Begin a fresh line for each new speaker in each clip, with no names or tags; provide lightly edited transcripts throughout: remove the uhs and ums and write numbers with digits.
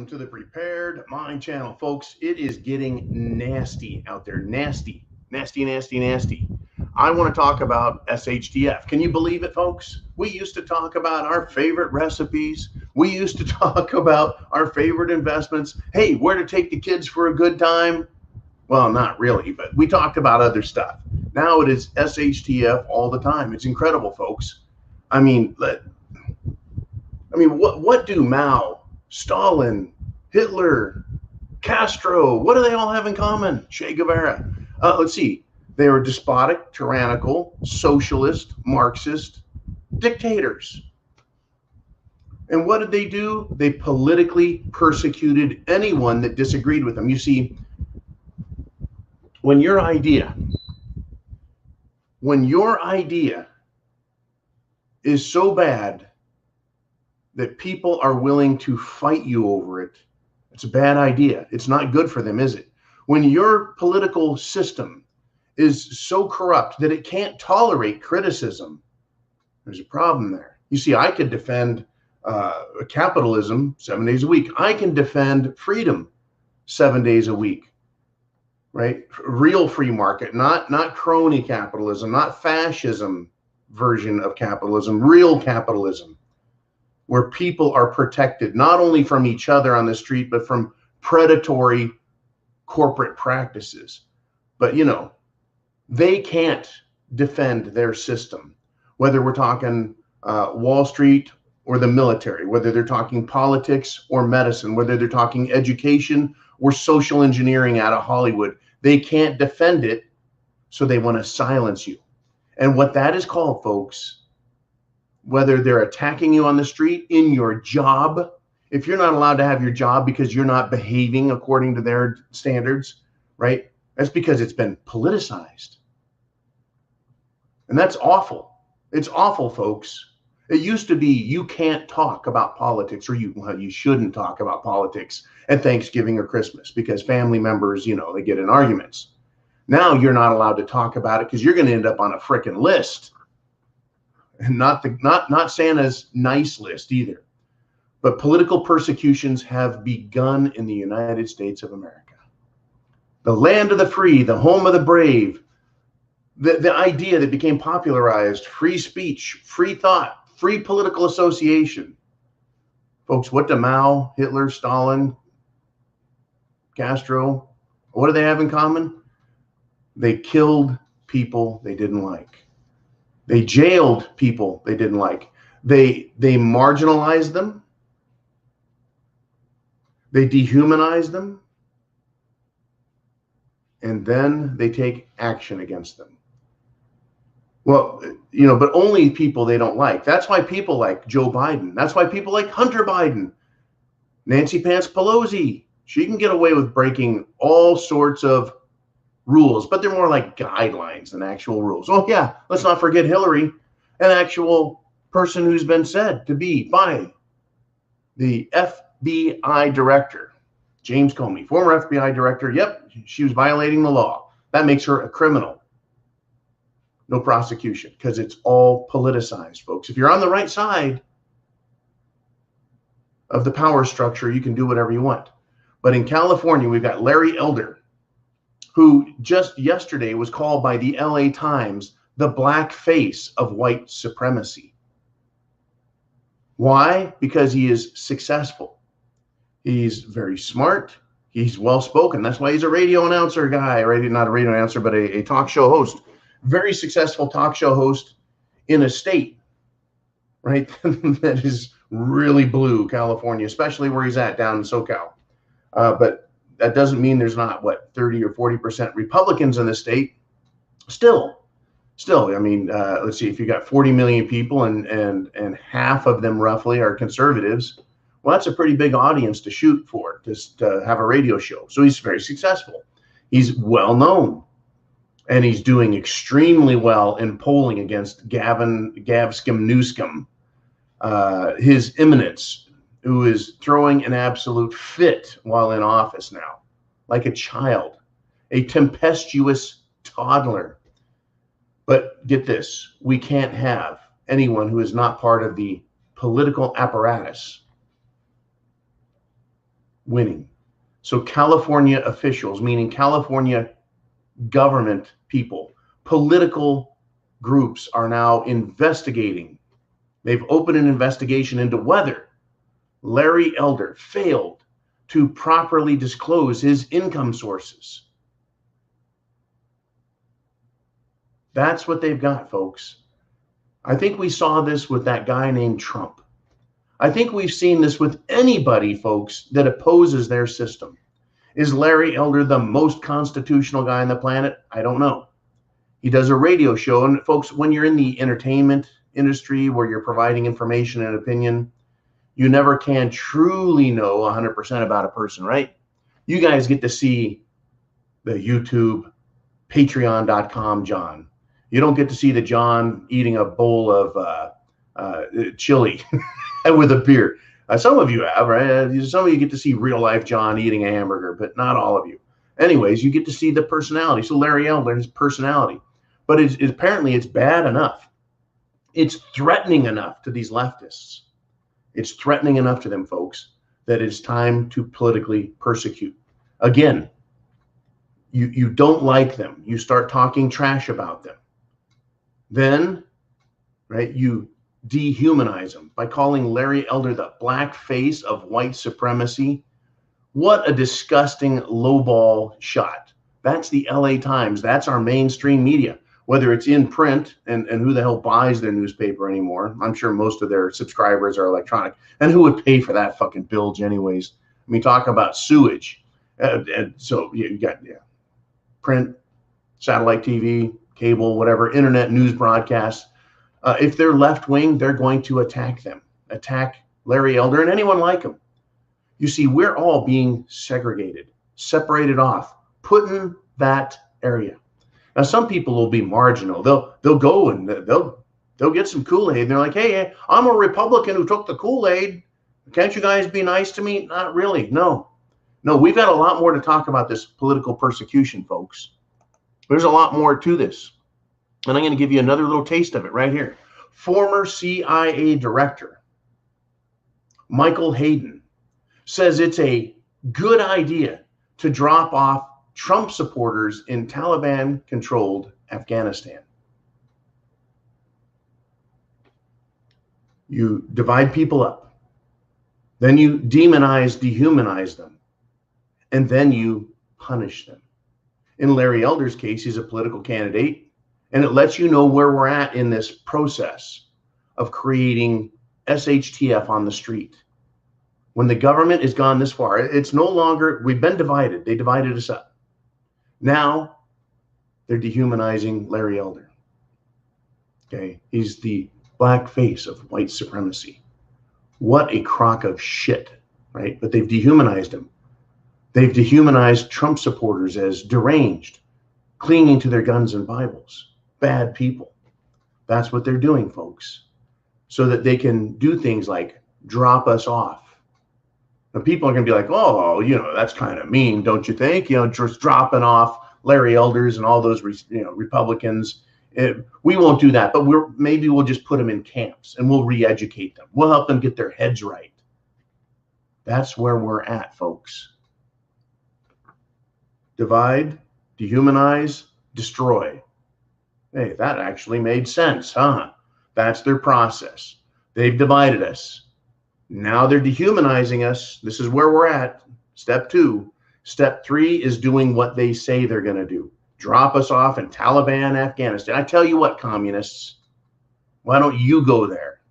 Welcome to the Prepared Mind channel, folks. It is getting nasty out there. Nasty, nasty, nasty, nasty. I want to talk about SHTF. Can you believe it, folks? We used to talk about our favorite recipes. We used to talk about our favorite investments. Hey, where to take the kids for a good time? Well, not really, but we talked about other stuff. Now it is SHTF all the time. It's incredible, folks. I mean, what do Mao, Stalin, Hitler, Castro, what do they all have in common? Che Guevara. Let's see. They were despotic, tyrannical, socialist, Marxist dictators. And what did they do? They politically persecuted anyone that disagreed with them. You see, when your idea is so bad that people are willing to fight you over it, it's a bad idea. It's not good for them, is it? When your political system is so corrupt that it can't tolerate criticism, there's a problem there. You see, I could defend capitalism 7 days a week. I can defend freedom 7 days a week, right? Real free market, not crony capitalism, not fascism version of capitalism, real capitalism, where people are protected not only from each other on the street, but from predatory corporate practices. But, you know, they can't defend their system, whether we're talking Wall Street or the military, whether they're talking politics or medicine, whether they're talking education or social engineering out of Hollywood. They can't defend it, so they want to silence you. And what that is called, folks, whether they're attacking you on the street, in your job, if you're not allowed to have your job because you're not behaving according to their standards, right? That's because it's been politicized. And that's awful. It's awful, folks. It used to be you can't talk about politics, or you shouldn't talk about politics at Thanksgiving or Christmas because family members, you know, they get in arguments. Now you're not allowed to talk about it because you're going to end up on a frickin' list. And not Santa's nice list either. But political persecutions have begun in the United States of America. The land of the free, the home of the brave, the idea that became popularized, free speech, free thought, free political association. Folks, what do Mao, Hitler, Stalin, Castro, what do they have in common? They killed people they didn't like. They jailed people they didn't like. They marginalized them. They dehumanized them. And then they take action against them. Well, you know, but only people they don't like. That's why people like Joe Biden. That's why people like Hunter Biden. Nancy Pants Pelosi. She can get away with breaking all sorts of rules, but they're more like guidelines than actual rules. Oh yeah, let's not forget Hillary, an actual person who's been said to be by the FBI director, James Comey, former FBI director. Yep, she was violating the law. That makes her a criminal. No prosecution, because it's all politicized, folks. If you're on the right side of the power structure, you can do whatever you want. But in California, we've got Larry Elder, who just yesterday was called by the LA Times the black face of white supremacy. Why? Because he is successful. He's very smart. He's well-spoken. That's why he's a radio announcer guy, right? Not a radio announcer, but a talk show host. Very successful talk show host in a state, right? that is really blue, California, especially where he's at down in SoCal. But that doesn't mean there's not, 30 or 40% Republicans in the state. Still, I mean, let's see, if you got 40 million people and half of them roughly are conservatives, well, that's a pretty big audience to shoot for, just to have a radio show. So he's very successful. He's well known, and he's doing extremely well in polling against Gavskim Newscom, his eminence, who is throwing an absolute fit while in office now, like a child, a tempestuous toddler. But get this, we can't have anyone who is not part of the political apparatus winning. So California officials, meaning California government people, political groups, are now investigating. They've opened an investigation into whether Larry Elder failed to properly disclose his income sources. That's what they've got, folks. I think we saw this with that guy named Trump. I think we've seen this with anybody, folks, that opposes their system. Is Larry Elder the most constitutional guy on the planet? I don't know. He does a radio show. And folks, when you're in the entertainment industry where you're providing information and opinion, you never can truly know 100% about a person, right? You guys get to see the YouTube, patreon.com John. You don't get to see the John eating a bowl of chili with a beer. Some of you have, right? Some of you get to see real life John eating a hamburger, but not all of you. Anyways, you get to see the personality. So Larry Elder, his personality. But apparently it's bad enough. It's threatening enough to these leftists. It's threatening enough to them, folks, that it's time to politically persecute. Again, you don't like them. You start talking trash about them. Then, right, you dehumanize them by calling Larry Elder the black face of white supremacy. What a disgusting lowball shot. That's the LA Times. That's our mainstream media, whether it's in print, and who the hell buys their newspaper anymore? I'm sure most of their subscribers are electronic. And who would pay for that fucking bilge anyways? I mean, talk about sewage. And so you got print, satellite TV, cable, whatever, internet news broadcasts. If they're left wing, they're going to attack them, attack Larry Elder and anyone like him. You see, we're all being segregated, separated off, put in that area. Now, some people will be marginal. They'll go and they'll get some Kool-Aid. And they're like, hey, I'm a Republican who took the Kool-Aid. Can't you guys be nice to me? Not really. No, we've got a lot more to talk about this political persecution, folks. There's a lot more to this. And I'm going to give you another little taste of it right here. Former CIA director Michael Hayden says it's a good idea to drop off Trump supporters in Taliban-controlled Afghanistan. You divide people up. Then you demonize, dehumanize them. And then you punish them. In Larry Elder's case, he's a political candidate. And it lets you know where we're at in this process of creating SHTF on the street. When the government has gone this far, it's no longer, we've been divided. They divided us up. Now they're dehumanizing Larry Elder. Okay, he's the black face of white supremacy. What a crock of shit, right? But they've dehumanized him. They've dehumanized Trump supporters as deranged, clinging to their guns and Bibles. Bad people. That's what they're doing, folks, so that they can do things like drop us off. Now, people are going to be like, oh, that's kind of mean, don't you think? Just dropping off Larry Elders and all those, Republicans. We won't do that, but maybe we'll just put them in camps and we'll re-educate them. We'll help them get their heads right. That's where we're at, folks. Divide, dehumanize, destroy. Hey, that actually made sense, huh? That's their process. They've divided us. Now they're dehumanizing us. This is where we're at. Step 2. Step 3 is doing what they say they're going to do. Drop us off in Taliban, Afghanistan. I tell you what, communists, why don't you go there?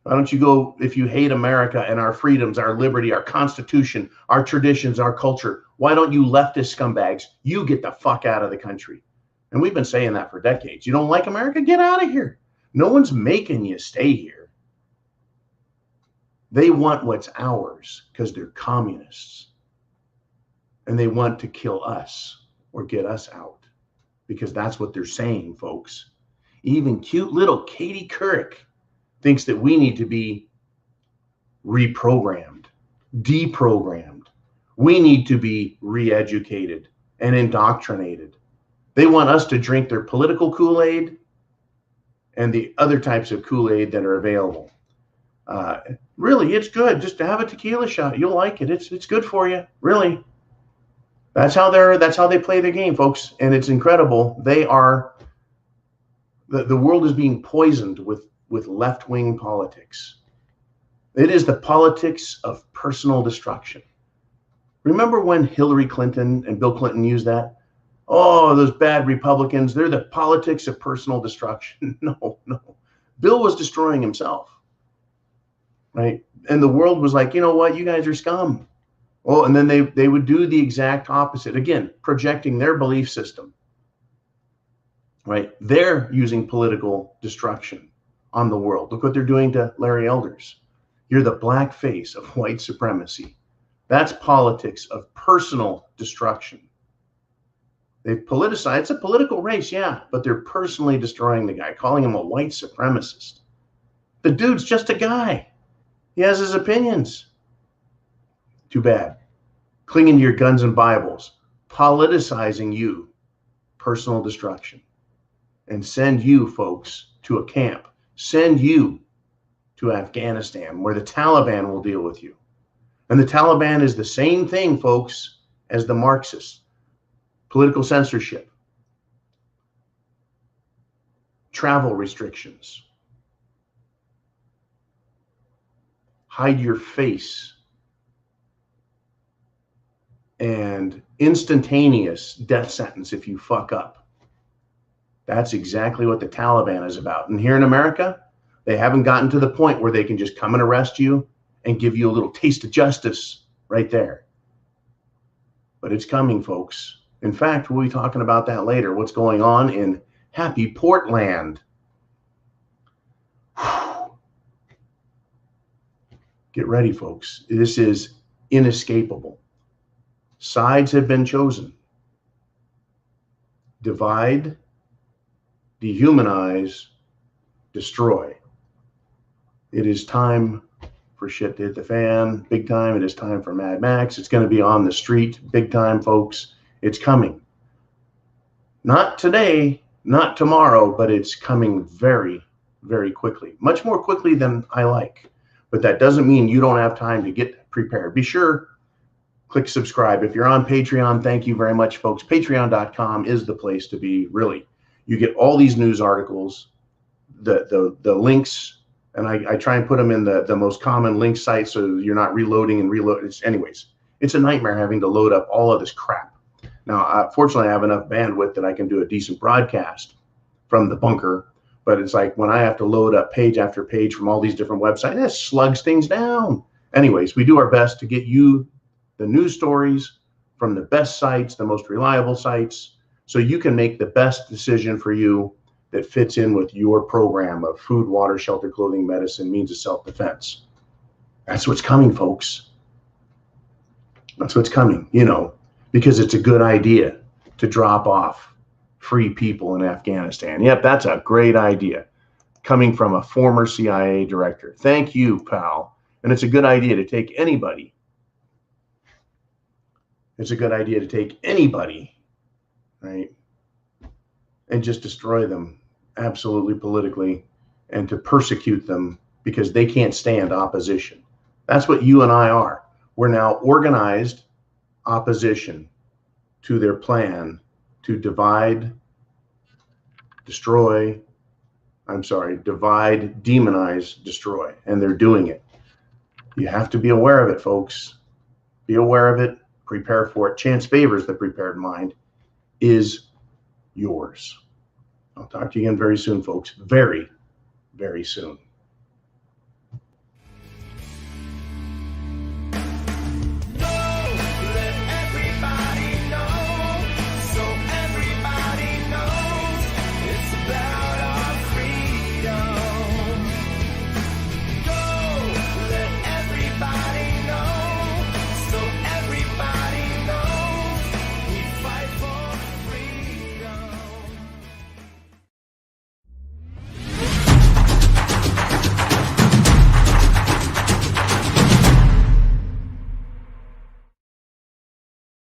Why don't you go, if you hate America and our freedoms, our liberty, our Constitution, our traditions, our culture, why don't you leftist scumbags, you get the fuck out of the country? And we've been saying that for decades. You don't like America? Get out of here. No one's making you stay here. They want what's ours because they're communists. And they want to kill us or get us out because that's what they're saying, folks. Even cute little Katie Couric thinks that we need to be reprogrammed, deprogrammed. We need to be re-educated and indoctrinated. They want us to drink their political Kool-Aid and the other types of Kool-Aid that are available. Really, it's good. Just have a tequila shot. You'll like it. It's good for you. Really. That's how they play the game, folks. And it's incredible. The world is being poisoned with left-wing politics. It is the politics of personal destruction. Remember when Hillary Clinton and Bill Clinton used that? Oh, those bad Republicans, they're the politics of personal destruction. No. Bill was destroying himself, right? And the world was like, you know what? You guys are scum. Oh, and then they would do the exact opposite. Again, projecting their belief system, right? They're using political destruction on the world. Look what they're doing to Larry Elders. You're the black face of white supremacy. That's politics of personal destruction. They've politicized. It's a political race, yeah, but they're personally destroying the guy, calling him a white supremacist. The dude's just a guy. He has his opinions. Too bad. Clinging to your guns and Bibles, politicizing you, personal destruction. And send you, folks, to a camp. Send you to Afghanistan, where the Taliban will deal with you. And the Taliban is the same thing, folks, as the Marxists. Political censorship, travel restrictions, hide your face, and instantaneous death sentence if you fuck up. That's exactly what the Taliban is about. And here in America, they haven't gotten to the point where they can just come and arrest you and give you a little taste of justice right there. But it's coming, folks. In fact, we'll be talking about that later. What's going on in happy Portland. Get ready, folks. This is inescapable. Sides have been chosen. Divide, dehumanize, destroy. It is time for shit to hit the fan, big time. It is time for Mad Max. It's going to be on the street, big time, folks. It's coming. Not today, not tomorrow, but it's coming very, very quickly. Much more quickly than I like. But that doesn't mean you don't have time to get prepared. Be sure, click subscribe. If you're on Patreon, thank you very much, folks. Patreon.com is the place to be, really. You get all these news articles, the links, and I try and put them in the most common link sites so you're not reloading and reloading. Anyways, it's a nightmare having to load up all of this crap. Now, fortunately, I have enough bandwidth that I can do a decent broadcast from the bunker, but it's like when I have to load up page after page from all these different websites, that slugs things down. Anyways, we do our best to get you the news stories from the best sites, the most reliable sites, so you can make the best decision for you that fits in with your program of food, water, shelter, clothing, medicine, means of self-defense. That's what's coming, folks. That's what's coming, because it's a good idea to drop off free people in Afghanistan. Yep, that's a great idea. Coming from a former CIA director. Thank you, pal. And it's a good idea to take anybody. It's a good idea to take anybody, right, and just destroy them absolutely politically and to persecute them because they can't stand opposition. That's what you and I are. We're now organized opposition to their plan to divide, demonize, destroy. And they're doing it. You have to be aware of it, folks. Be aware of it. Prepare for it. Chance favors the prepared mind is yours. I'll talk to you again very soon, folks. Very, very soon.